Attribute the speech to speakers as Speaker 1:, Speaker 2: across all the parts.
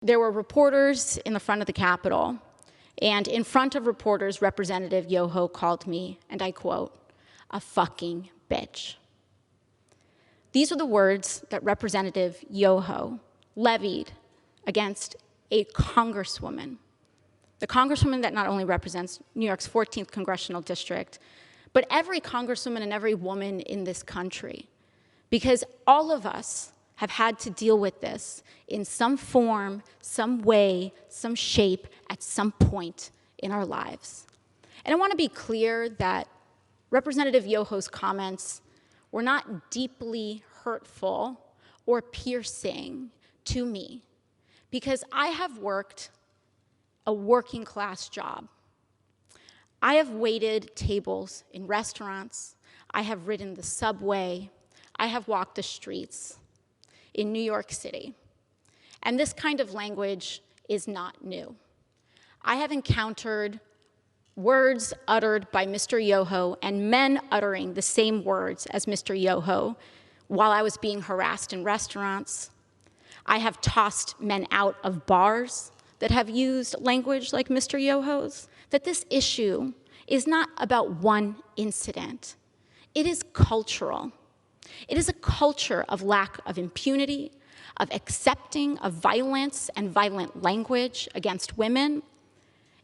Speaker 1: There were reporters in the front of the Capitol, and in front of reporters, Representative Yoho called me, and I quote, "a fucking bitch." These are the words that Representative Yoho levied against a congresswoman, the congresswoman that not only represents New York's 14th congressional district, but every congresswoman and every woman in this country, because all of us have had to deal with this in some form, some way, some shape, at some point in our lives. And I want to be clear that Representative Yoho's comments were not deeply hurtful or piercing to me, because I have worked a working class job. I have waited tables in restaurants, I have ridden the subway, I have walked the streets in New York City. And this kind of language is not new. I have encountered words uttered by Mr. Yoho and men uttering the same words as Mr. Yoho while I was being harassed in restaurants. I have tossed men out of bars that have used language like Mr. Yoho's. That this issue is not about one incident. It is cultural. It is a culture of lack of impunity, of accepting of violence and violent language against women,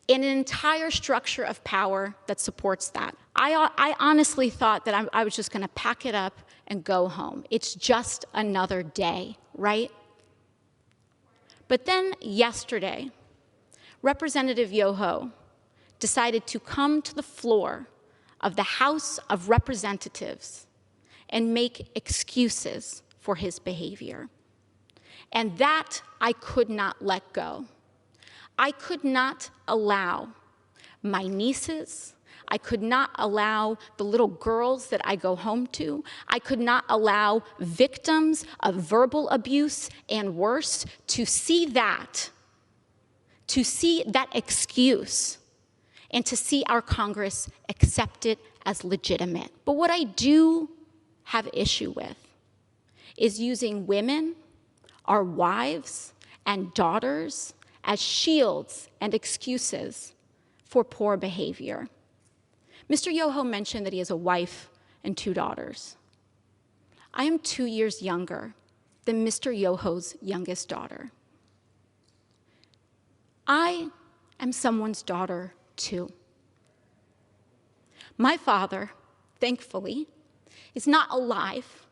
Speaker 1: and an entire structure of power that supports that. I honestly thought that I was just going to pack it up and go home. It's just another day, right? But then yesterday, Representative Yoho decided to come to the floor of the House of Representatives and make excuses for his behavior. And that I could not let go. I could not allow my nieces, I could not allow the little girls that I go home to, I could not allow victims of verbal abuse and worse to see that excuse, and to see our Congress accept it as legitimate. But what I do have issue with is using women, our wives and daughters, as shields and excuses for poor behavior. Mr. Yoho mentioned that he has a wife and 2 daughters. I am 2 years younger than Mr. Yoho's youngest daughter. I am someone's daughter too. My father, thankfully, is not alive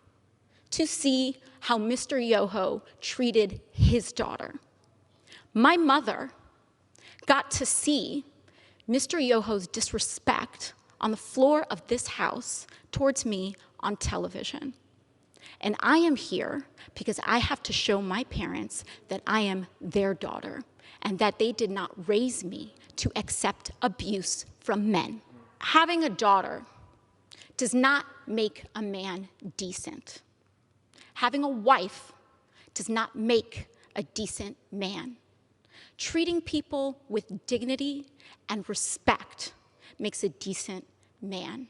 Speaker 1: to see how Mr. Yoho treated his daughter. My mother got to see Mr. Yoho's disrespect on the floor of this house towards me on television. And I am here because I have to show my parents that I am their daughter and that they did not raise me to accept abuse from men. Having a daughter does not make a man decent. Having a wife does not make a decent man. Treating people with dignity and respect makes a decent man.